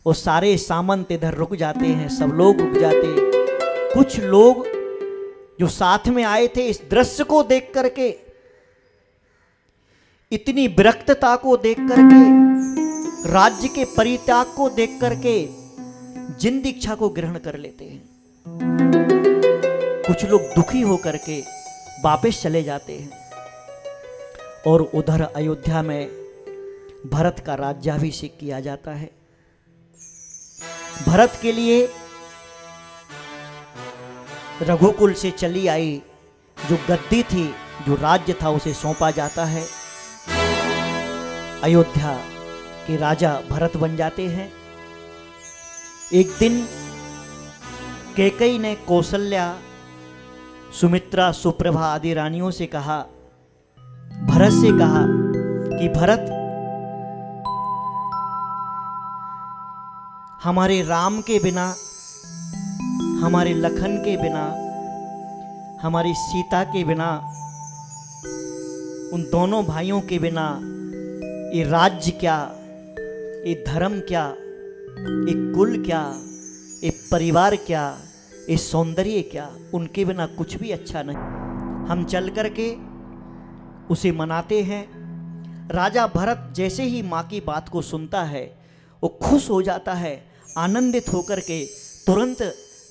और सारे सामंत इधर रुक जाते हैं, सब लोग रुक जाते हैं। कुछ लोग जो साथ में आए थे इस दृश्य को देख करके, इतनी विरक्तता को देख करके, राज्य के परित्याग को देख करके जिन दीक्षा को ग्रहण कर लेते हैं। कुछ लोग दुखी होकर के वापस चले जाते हैं। और उधर अयोध्या में भरत का राज्याभिषेक किया जाता है। भरत के लिए रघुकुल से चली आई जो गद्दी थी, जो राज्य था, उसे सौंपा जाता है। अयोध्या के राजा भरत बन जाते हैं। एक दिन कैकेयी ने कौशल्या, सुमित्रा, सुप्रभा आदि रानियों से कहा, भरत से कहा कि भरत, हमारे राम के बिना, हमारे लखन के बिना, हमारी सीता के बिना, उन दोनों भाइयों के बिना ये राज्य क्या, ये धर्म क्या, ये कुल क्या, ये परिवार क्या, ये सौंदर्य क्या, उनके बिना कुछ भी अच्छा नहीं। हम चल करके उसे मनाते हैं। राजा भरत जैसे ही माँ की बात को सुनता है वो खुश हो जाता है, आनंदित होकर के तुरंत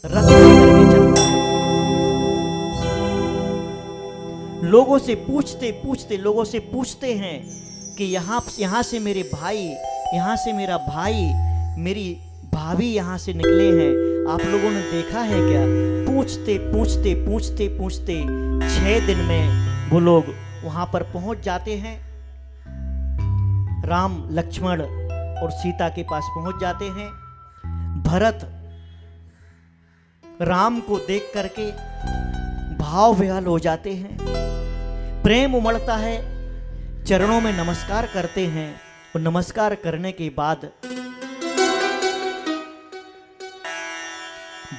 रथ लेकर के चलता है। लोगों से पूछते हैं कि यहाँ से मेरे भाई, यहाँ से मेरा भाई, मेरी भाभी यहाँ से निकले हैं, आप लोगों ने देखा है क्या? पूछते 6 दिन में वो लोग वहां पर पहुंच जाते हैं। राम, लक्ष्मण और सीता के पास पहुंच जाते हैं। भरत राम को देख करके भाव विह्वल हो जाते हैं, प्रेम उमड़ता है, चरणों में नमस्कार करते हैं। और नमस्कार करने के बाद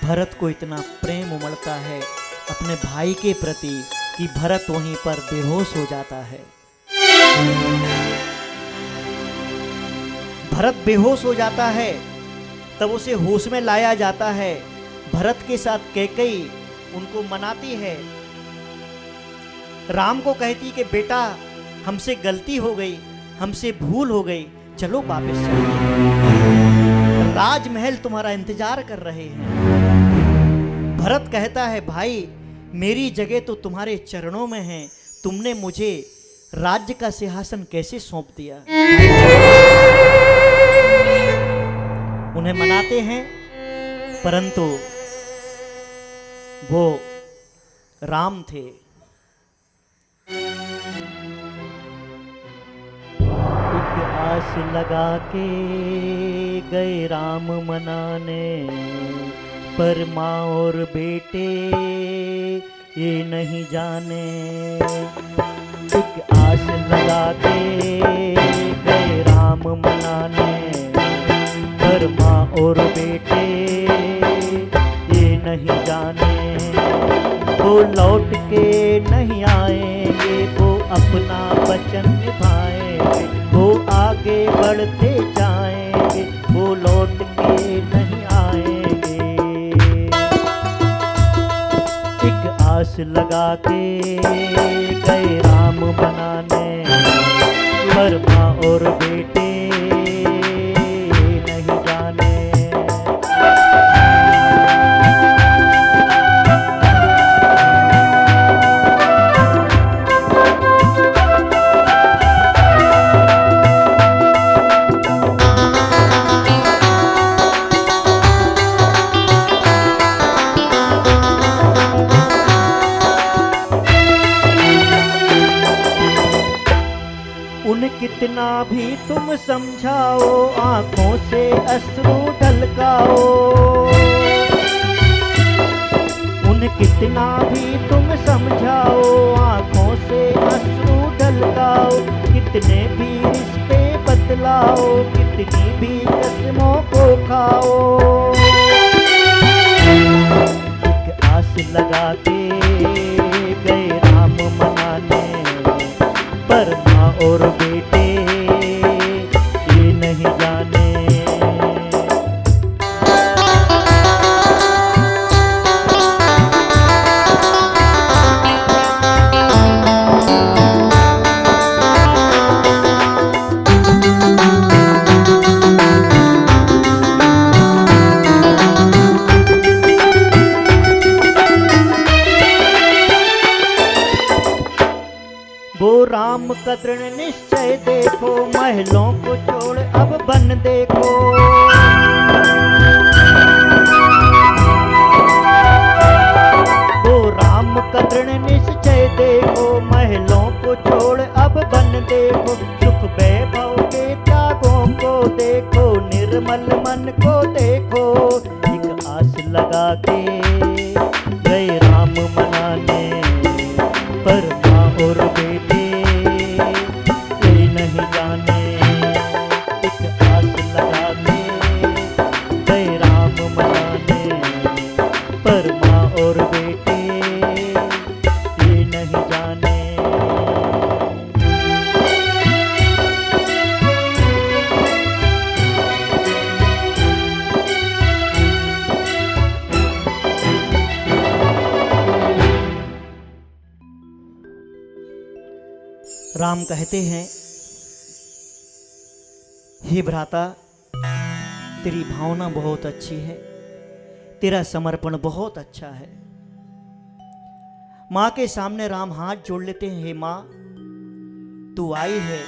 भरत को इतना प्रेम उमड़ता है अपने भाई के प्रति कि भरत वहीं पर बेहोश हो जाता है। भरत बेहोश हो जाता है, तब उसे होश में लाया जाता है। भरत के साथ कैकेयी उनको मनाती है, राम को कहती कि बेटा हमसे गलती हो गई, हमसे भूल हो गई, चलो वापस चलो, राजमहल तुम्हारा इंतजार कर रहे हैं। भरत कहता है भाई मेरी जगह तो तुम्हारे चरणों में है, तुमने मुझे राज्य का सिंहासन कैसे सौंप दिया। उन्हें मनाते हैं, परंतु वो राम थे। एक आस लगा के गए राम मनाने, पर माँ और बेटे ये नहीं जाने। एक आस लगा के गए राम मनाने, पर माँ और बेटे ये नहीं जाने। वो लौट के नहीं आएंगे, वो अपना वचन निभाएंगे, वो आगे बढ़ते जाएंगे, वो लौट के नहीं आएंगे। एक आस लगा के गए राम बनाने, पर माँ और बेटे नहीं जाने। कितना भी तुम समझाओ, आंखों से अश्रु ढलकाओ। उन कितना भी तुम समझाओ, आंखों से अश्रु ढलकाओ। कितने भी रिश्ते बदलाओ, कितनी भी कसमों को खाओ। एक आस लगा के गए राम मनाने, पर माँ और बेटे ये नहीं जाने। वो राम का दृढ़ निश्चय देखो, महलों को छोड़ अब बन देखो। वो राम का दृढ़ निश्चय देखो, महलों को छोड़ अब बन देखो। सुख वैभव के त्यागों को देखो, निर्मल मन को देखो। एक आस लगा के गए राम मनाने, पर माँ और बेटे ये नहीं जाने। एक आस लगा के गए राम मनाने, पर माँ और बेटे ये नहीं जाने। राम कहते हैं, हे भ्राता, तेरी भावना बहुत अच्छी है, तेरा समर्पण बहुत अच्छा है। मां के सामने राम हाथ जोड़ लेते हैं, हे मां, तू आई है,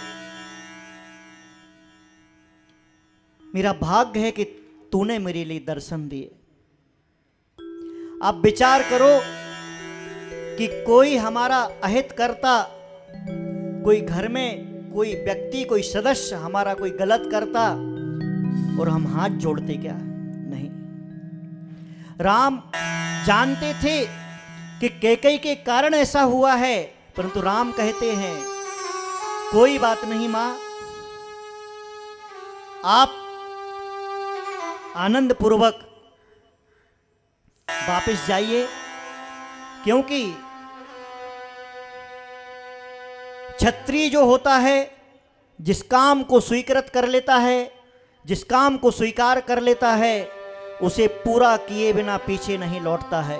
मेरा भाग्य है कि तूने मेरे लिए दर्शन दिए। आप विचार करो कि कोई हमारा अहित करता, कोई घर में कोई व्यक्ति, कोई सदस्य हमारा कोई गलत करता और हम हाथ जोड़ते क्या? नहीं। राम जानते थे कि कैकेयी के कारण ऐसा हुआ है, परंतु राम कहते हैं, कोई बात नहीं मां, आप आनंद पूर्वक वापस जाइए, क्योंकि क्षत्रिय जो होता है, जिस काम को स्वीकृत कर लेता है, जिस काम को स्वीकार कर लेता है, उसे पूरा किए बिना पीछे नहीं लौटता है।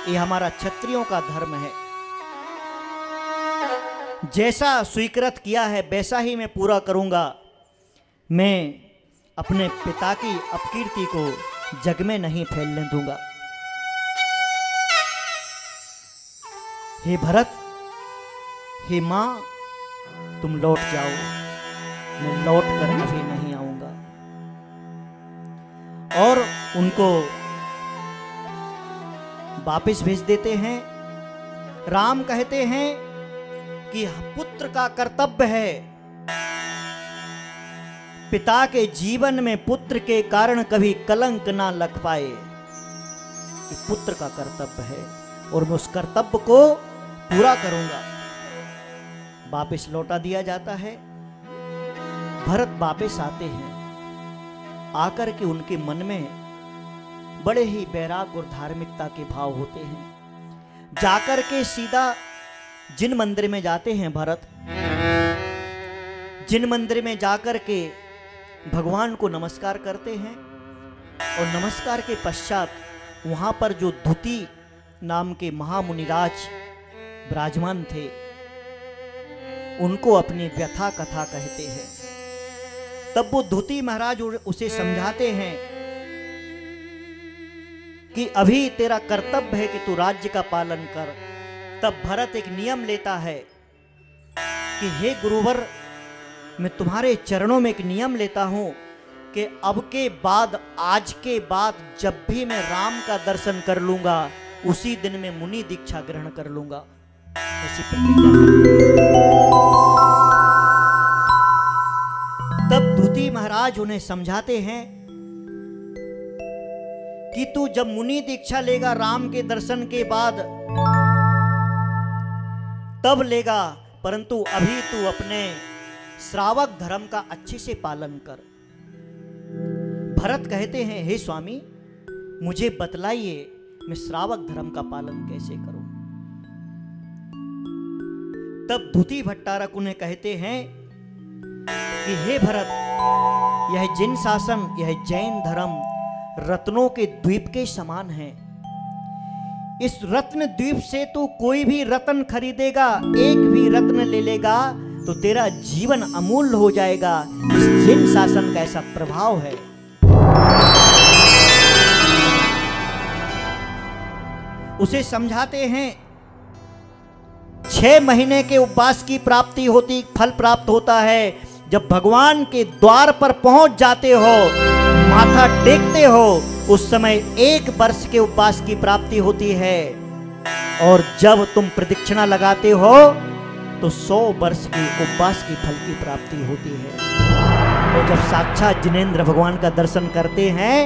ये हमारा क्षत्रियों का धर्म है। जैसा स्वीकृत किया है वैसा ही मैं पूरा करूंगा। मैं अपने पिता की अपकीर्ति को जग में नहीं फैलने दूंगा। हे भरत, हे मां, तुम लौट जाओ, मैं लौट कर कभी नहीं आऊंगा। और उनको वापस भेज देते हैं। राम कहते हैं कि पुत्र का कर्तव्य है, पिता के जीवन में पुत्र के कारण कभी कलंक ना लग पाए। ये पुत्र का कर्तव्य है और मैं उस कर्तव्य को पूरा करूंगा। वापस लौटा दिया जाता है। भरत वापस आते हैं। आकर के उनके मन में बड़े ही वैराग्य और धार्मिकता के भाव होते हैं। जाकर के सीधा जिन मंदिर में जाते हैं भरत, जिन मंदिर में जाकर के भगवान को नमस्कार करते हैं और नमस्कार के पश्चात वहां पर जो धुति नाम के महामुनिराज विराजमान थे, उनको अपनी व्यथा कथा कहते हैं। तब वो धुति महाराज उसे समझाते हैं कि अभी तेरा कर्तव्य है कि तू राज्य का पालन कर। तब भरत एक नियम लेता है कि हे गुरुवर, मैं तुम्हारे चरणों में एक नियम लेता हूं कि अब के बाद, आज के बाद जब भी मैं राम का दर्शन कर लूंगा, उसी दिन में मुनि दीक्षा ग्रहण कर लूंगा। ऐसी प्रतिज्ञा। तब धुति महाराज उन्हें समझाते हैं कि तू जब मुनि दीक्षा लेगा राम के दर्शन के बाद तब लेगा, परंतु अभी तू अपने श्रावक धर्म का अच्छे से पालन कर। भरत कहते हैं, हे स्वामी, मुझे बतलाइए मैं श्रावक धर्म का पालन कैसे करूं। तब धुति भट्टारक उन्हें कहते हैं कि हे भरत, यह जिन शासन, यह जैन धर्म रत्नों के द्वीप के समान है। इस रत्न द्वीप से तू कोई भी रत्न खरीदेगा, एक भी रत्न ले लेगा तो तेरा जीवन अमूल्य हो जाएगा। इस जैन शासन का ऐसा प्रभाव है। उसे समझाते हैं 6 6 महीने के उपवास की प्राप्ति होती, फल प्राप्त होता है। जब भगवान के द्वार पर पहुंच जाते हो, माथा टेकते हो, उस समय 1 वर्ष के उपवास की प्राप्ति होती है। और जब तुम प्रदक्षिणा लगाते हो तो 100 वर्ष के उपवास की फल की प्राप्ति होती है। और जब साक्षात जिनेंद्र भगवान का दर्शन करते हैं,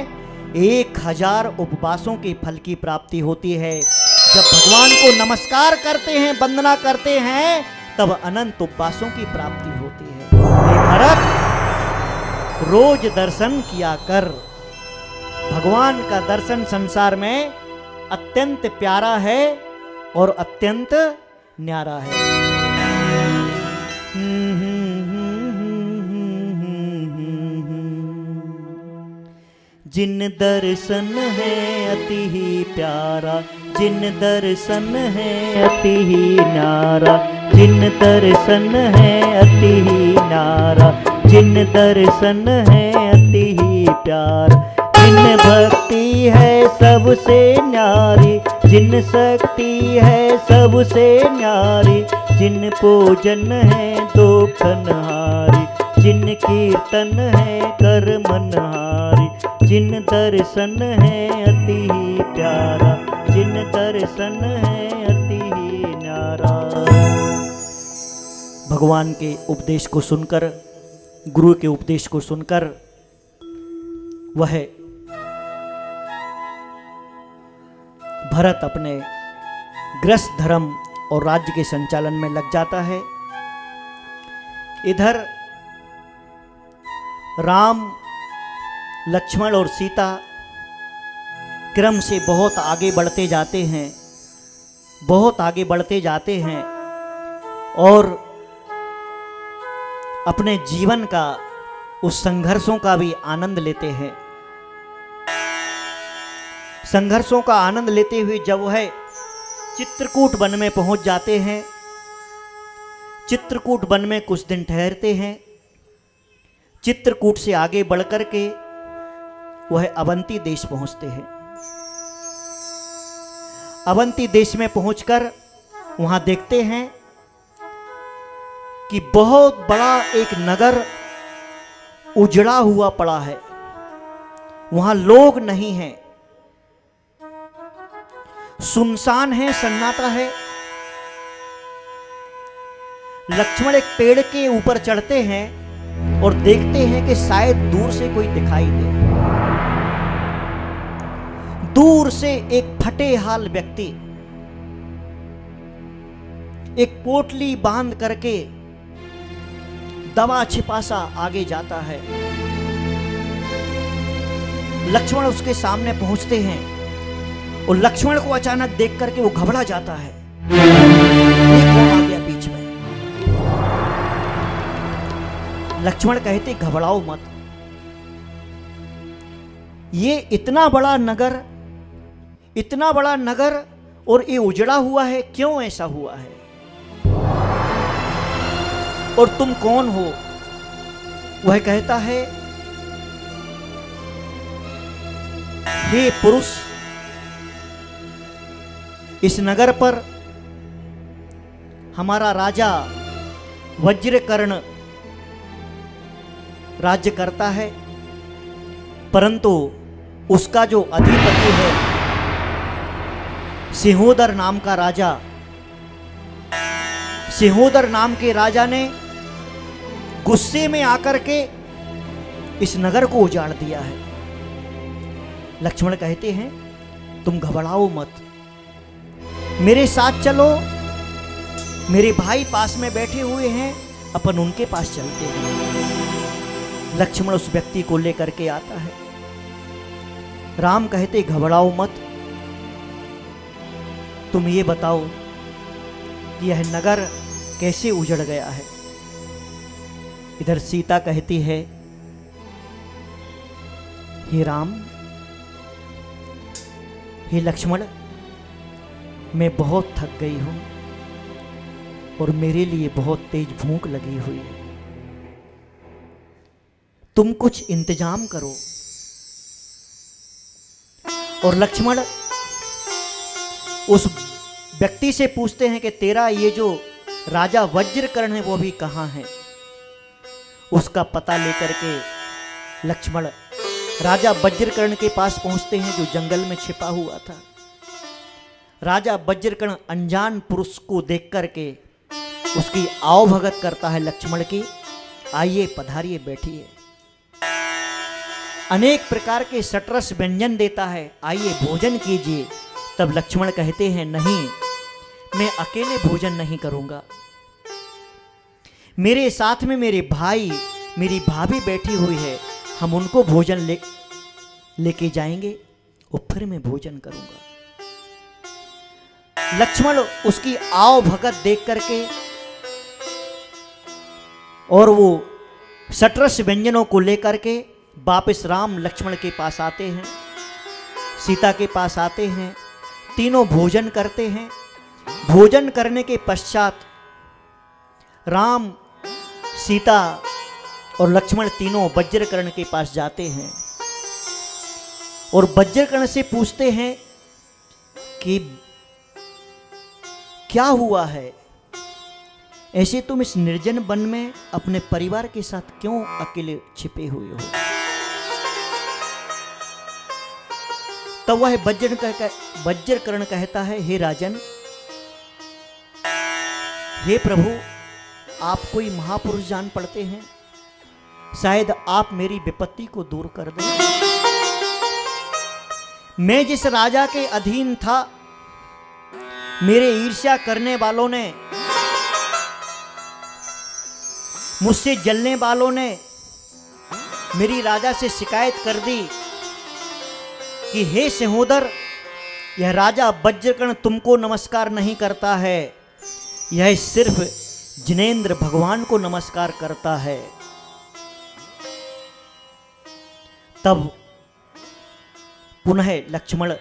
1000 उपवासों के फल की प्राप्ति होती है। जब भगवान को नमस्कार करते हैं, वंदना करते हैं, तब अनंत उपवासों की प्राप्ति होती है। हे भरत, रोज दर्शन किया कर। भगवान का दर्शन संसार में अत्यंत प्यारा है और अत्यंत न्यारा है। जिन दर्शन है अति ही प्यारा, जिन दर्शन है अति ही न्यारा, जिन दर्शन है अति ही न्यारा, जिन दर्शन है अति ही प्यारा, जिन भक्ति है सबसे न्यारी, जिन शक्ति है सबसे न्यारी, जिन पूजन है दोखनहारी, जिन कीर्तन है कर मनहारी, जिन दर्शन है अति ही प्यारा, जिन दर्शन है अति ही न्यारा। भगवान के उपदेश को सुनकर, गुरु के उपदेश को सुनकर वह भरत अपने गृहस्थ धर्म और राज्य के संचालन में लग जाता है। इधर राम, लक्ष्मण और सीता क्रम से बहुत आगे बढ़ते जाते हैं, बहुत आगे बढ़ते जाते हैं और अपने जीवन का, उस संघर्षों का भी आनंद लेते हैं। संघर्षों का आनंद लेते हुए जब वह चित्रकूट वन में पहुंच जाते हैं, चित्रकूट वन में कुछ दिन ठहरते हैं। चित्रकूट से आगे बढ़कर के वह अवंती देश पहुंचते हैं। अवंती देश में पहुंचकर वहां देखते हैं कि बहुत बड़ा एक नगर उजड़ा हुआ पड़ा है, वहां लोग नहीं हैं, सुनसान है, सन्नाटा है। लक्ष्मण एक पेड़ के ऊपर चढ़ते हैं और देखते हैं कि शायद दूर से कोई दिखाई दे। दूर से एक फटे हाल व्यक्ति एक पोटली बांध करके दवा छिपासा आगे जाता है। लक्ष्मण उसके सामने पहुंचते हैं और लक्ष्मण को अचानक देख करके वो घबरा जाता है। ये कौन आ गया बीच में? लक्ष्मण कहते घबराओ मत, ये इतना बड़ा नगर, इतना बड़ा नगर और ये उजड़ा हुआ है, क्यों ऐसा हुआ है? और तुम कौन हो? वह कहता है, हे पुरुष, इस नगर पर हमारा राजा वज्रकर्ण राज्य करता है, परंतु उसका जो अधिपति है सिंहोदर नाम का राजा, सिंहोदर नाम के राजा ने गुस्से में आकर के इस नगर को उजाड़ दिया है। लक्ष्मण कहते हैं तुम घबराओ मत, मेरे साथ चलो, मेरे भाई पास में बैठे हुए हैं, अपन उनके पास चलते हैं। लक्ष्मण उस व्यक्ति को लेकर के आता है। राम कहते घबराओ मत, तुम ये बताओ कि यह नगर कैसे उजड़ गया है? इधर सीता कहती है, हे राम, हे लक्ष्मण, मैं बहुत थक गई हूं और मेरे लिए बहुत तेज भूख लगी हुई है, तुम कुछ इंतजाम करो। और लक्ष्मण उस व्यक्ति से पूछते हैं कि तेरा ये जो राजा वज्रकर्ण है वो भी कहाँ है, उसका पता लेकर के लक्ष्मण राजा वज्रकर्ण के पास पहुंचते हैं जो जंगल में छिपा हुआ था। राजा वज्रकर्ण अनजान पुरुष को देख करके उसकी आवभगत करता है लक्ष्मण की, आइए पधारिए बैठिए। अनेक प्रकार के सटरस व्यंजन देता है, आइए भोजन कीजिए। तब लक्ष्मण कहते हैं नहीं, मैं अकेले भोजन नहीं करूंगा, मेरे साथ में मेरे भाई मेरी भाभी बैठी हुई है, हम उनको भोजन लेके जाएंगे और फिर मैं भोजन करूंगा। लक्ष्मण उसकी आव भगत देख करके और वो सटरस व्यंजनों को लेकर के वापस राम लक्ष्मण के पास आते हैं, सीता के पास आते हैं, तीनों भोजन करते हैं। भोजन करने के पश्चात राम, सीता और लक्ष्मण तीनों वज्रकर्ण के पास जाते हैं और वज्रकर्ण से पूछते हैं कि क्या हुआ है, ऐसे तुम इस निर्जन वन में अपने परिवार के साथ क्यों अकेले छिपे हुए हो। तब वह वज्रकर्ण कहता है, हे राजन, हे प्रभु, आप कोई महापुरुष जान पड़ते हैं, शायद आप मेरी विपत्ति को दूर कर दें। मैं जिस राजा के अधीन था, मेरे ईर्ष्या करने वालों ने, मुझसे जलने वालों ने मेरी राजा से शिकायत कर दी कि हे सहोदर, यह राजा वज्रकर्ण तुमको नमस्कार नहीं करता है, यह सिर्फ जिनेंद्र भगवान को नमस्कार करता है। तब पुनः लक्ष्मण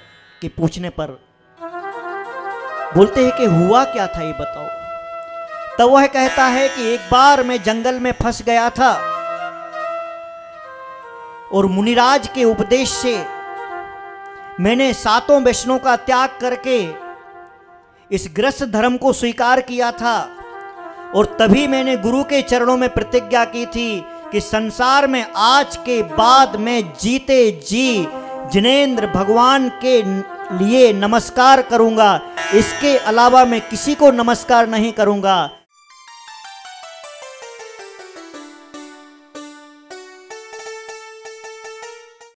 के पूछने पर बोलते हैं कि हुआ क्या था ये बताओ। तब वह कहता है कि एक बार मैं जंगल में फंस गया था और मुनिराज के उपदेश से मैंने 7 वैष्णों का त्याग करके इस गृहस्थ धर्म को स्वीकार किया था और तभी मैंने गुरु के चरणों में प्रतिज्ञा की थी कि संसार में आज के बाद मैं जीते जी जिनेंद्र भगवान के लिए नमस्कार करूंगा, इसके अलावा मैं किसी को नमस्कार नहीं करूंगा।